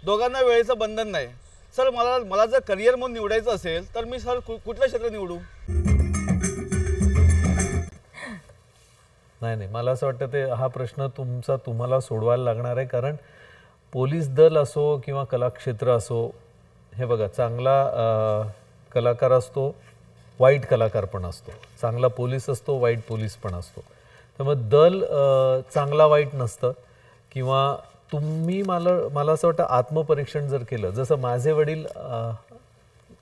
दोघांना वेळेचं बंधन नाही. सर, मला जर करिअर म्हणून निवडायचं असेल तर मी सर कुठलं क्षेत्र निवडू? नाही, मला असं वाटतं ते हा प्रश्न तुम्हाला सोडवायला लागणार आहे. कारण पोलीस दल असो किंवा कलाक्षेत्र असो, हे बघा, चांगला कलाकार असतो, वाईट कलाकार पण असतो. चांगला पोलीस असतो, वाईट पोलीस पण असतो. त्यामुळे दल चांगला वाईट नसतं. किंवा तुम्ही मला असं वाटतं आत्मपरीक्षण जर केलं, जसं माझे वडील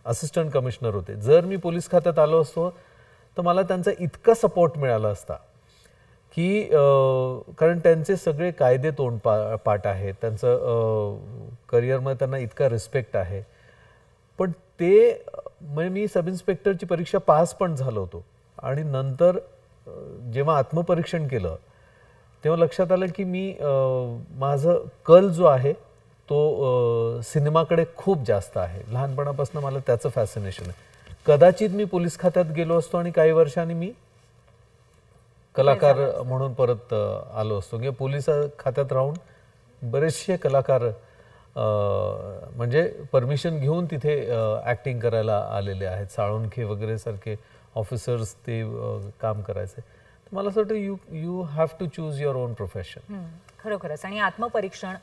असिस्टंट कमिशनर होते, जर मी पोलीस खात्यात आलो असतो तर मला त्यांचा इतका सपोर्ट मिळाला असता की कारण त्यांचे सगळे कायदे तोंडपाठ आहेत, त्यांचं करिअरमध्ये त्यांना इतका रिस्पेक्ट आहे. पण ते म्हणजे मी सब इन्स्पेक्टरची परीक्षा पास पण झालो होतो आणि नंतर जेव्हा आत्मपरीक्षण केलं तेव्हा लक्षात आलं की मी माझं कल जो आहे तो सिनेमाकडे खूप जास्त आहे. लहानपणापासून मला त्याचं फॅसिनेशन आहे. कदाचित मी पोलीस खात्यात गेलो असतो आणि काही वर्षांनी मी कलाकार म्हणून परत आलो असतो. किंवा पोलीस खात्यात राहून बरेचसे कलाकार म्हणजे परमिशन घेऊन तिथे ॲक्टिंग करायला आलेले आहेत. साळुंखे वगैरे सारखे ऑफिसर्स ते काम करायचे. मला असं वाटतं you have to choose your own profession. खरोखरच, आणि आत्मपरीक्षण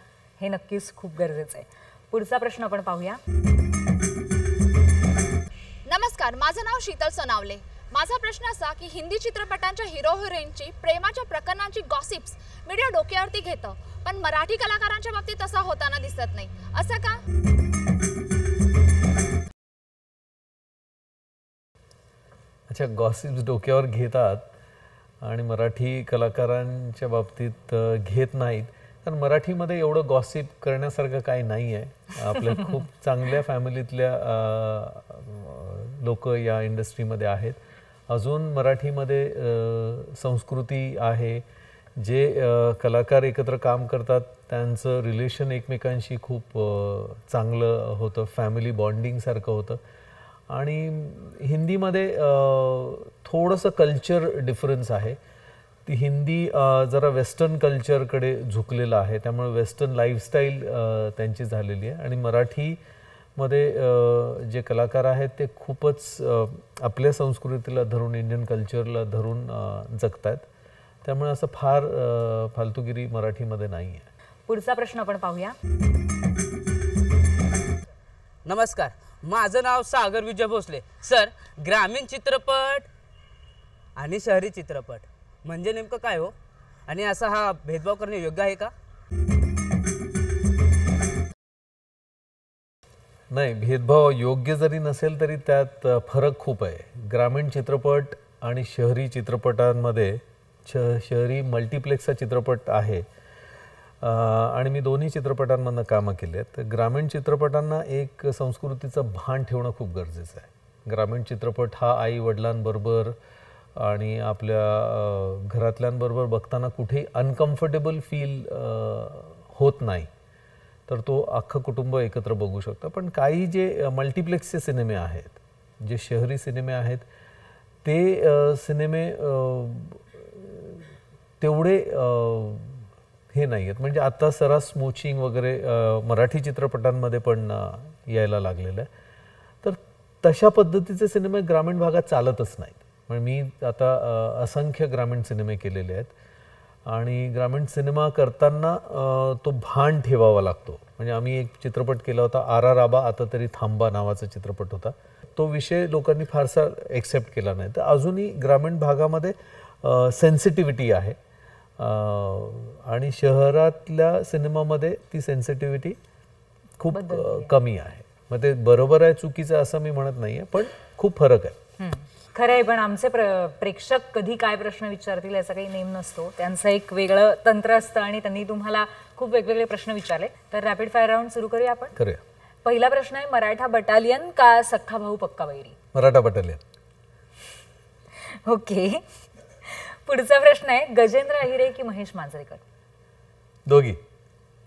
हे नक्कीच खूप गरजेचं आहे. पुढचा प्रश्न आपण पाहूया. नमस्कार, माझं नाव शीतल सोनावले. माझा प्रश्न असा की हिंदी चित्रपटांच्या हिरो हिरोईनची प्रेमाच्या प्रकरणांची गॉसिप्स मीडिया डोक्यावरती घेतं, पण मराठी कलाकारांच्या बाबतीत तसा होताना दिसत नाही, असं का? अच्छा, गॉसिप्स डोक्यावर घेतात आणि मराठी कलाकारांच्या बाबतीत घेत नाहीत. कारण मराठीमध्ये एवढं गॉसिप करण्यासारखं काही नाही आहे. आपल्या खूप चांगल्या फॅमिलीतल्या लोक या इंडस्ट्रीमध्ये आहेत. अजून मराठीमध्ये संस्कृती आहे. जे कलाकार एकत्र काम करतात त्यांचं रिलेशन एकमेकांशी खूप चांगलं होतं, फॅमिली बॉन्डिंगसारखं होतं. आणि हिंदीमध्ये थोडंसं कल्चर डिफरन्स आहे. ती हिंदी जरा वेस्टर्न कल्चरकडे झुकलेलं आहे, त्यामुळे वेस्टर्न लाईफस्टाईल त्यांची झालेली आहे. आणि मराठीमध्ये जे कलाकार आहेत ते खूपच आपल्या संस्कृतीला धरून, इंडियन कल्चरला धरून जगत आहेत. त्यामुळे असं फार फालतूगिरी मराठीमध्ये नाही आहे. पुढचा प्रश्न आपण पाहूया. नमस्कार, माझं नाव सागर विजय भोसले. सर, ग्रामीण चित्रपट आणि शहरी चित्रपट म्हणजे नेमकं काय हो? आणि असा हा भेदभाव करणे योग्य आहे का? नाही, भेदभाव योग्य जरी नसेल तरी त्यात फरक खूप आहे. ग्रामीण चित्रपट आणि शहरी चित्रपटांमध्ये शहरी मल्टिप्लेक्सचा चित्रपट आहे आणि मी दोन्ही चित्रपटांमधनं कामं केली आहेत. ग्रामीण चित्रपटांना एक संस्कृतीचं भान ठेवणं खूप गरजेचं आहे. ग्रामीण चित्रपट हा आई वडिलांबरोबर आणि आपल्या घरातल्यांबरोबर बघताना कुठेही अनकम्फर्टेबल फील होत नाही, तर तो अख्खं कुटुंब एकत्र बघू शकतं. पण काही जे मल्टिप्लेक्सचे सिनेमे आहेत, जे शहरी सिनेमे आहेत, ते सिनेमे तेवढे हे नाही आहेत. म्हणजे आता सर्रास स्मोचिंग वगैरे मराठी चित्रपटांमध्ये पण यायला लागलेलं आहे. तर तशा पद्धतीचे सिनेमे ग्रामीण भागात चालतच नाहीत. म्हणजे मी आता असंख्य ग्रामीण सिनेमे केलेले आहेत आणि ग्रामीण सिनेमा करताना तो भान ठेवावा लागतो. म्हणजे आम्ही एक चित्रपट केला होता, आरा राबा आता तरी थांबा नावाचा चित्रपट होता. तो विषय लोकांनी फारसा एक्सेप्ट केला नाही. तर अजूनही ग्रामीण भागामध्ये सेन्सिटिव्हिटी आहे आणि शहरातल्या सिनेमामध्ये ती सेन्सिटिव्हिटी खूप कमी आहे. मग ते बरोबर आहे चुकीचं असं मी म्हणत नाही आहे, पण खूप फरक आहे. खरं आहे, पण आमचे प्रेक्षक कधी काय प्रश्न विचारतील याचा काही नेम नसतो. त्यांचं एक वेगळं तंत्र असतं आणि त्यांनी तुम्हाला खूप वेगवेगळे प्रश्न विचारले. तर रॅपिड फायर राऊंड सुरू करूया आपण. करूया. पहिला प्रश्न आहे, मराठा बटालियन का सख्खा भाऊ पक्का वैरी? मराठा बटालियन. ओके. पुढचा प्रश्न आहे, गजेंद्र अहिरे की महेश मांजरेकर? दोघी.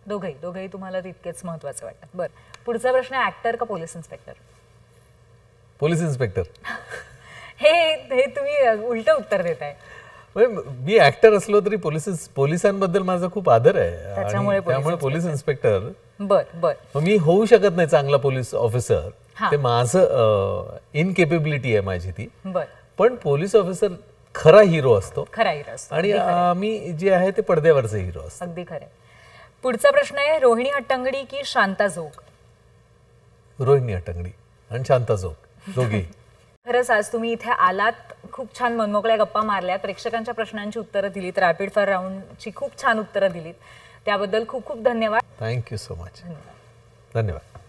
दोघंही तुम्हाला तितकेच महत्वाचे वाटतात. बरं, पुढचा प्रश्न आहे, ऍक्टर का पोलीस इन्स्पेक्टर? Police inspector. हे तुम्ही उलट उत्तर देताय. मी ऍक्टर असलो तरी पोलिसांबद्दल माझा खूप आदर आहे त्याच्यामुळे आणि त्यामुळे पोलीस इन्स्पेक्टर बर बर. मी होऊ शकत नाही चांगला पोलीस ऑफिसर, ते माझं इनकेपेबिलिटी आहे माझी ती. बर. पण पोलीस ऑफिसर खरा हिरो असतो खरा हिरो असतो. आणि मी जे आहे ते पडद्यावरचे हिरो असतो. अगदी खरं. पुढचा प्रश्न आहे, रोहिणी हट्टंगडी की शांता जोग? रोहिणी हट्टंगडी आणि शांता जोग दोघी. खरंच आज तुम्ही इथे आलात, खूप छान मनमोकळ्या गप्पा मारल्यात, प्रेक्षकांच्या प्रश्नांची उत्तरं दिलीत, रॅपिड फायर राऊंडची खूप छान उत्तरं दिलीत, त्याबद्दल खूप खूप धन्यवाद. Thank you so much. धन्यवाद.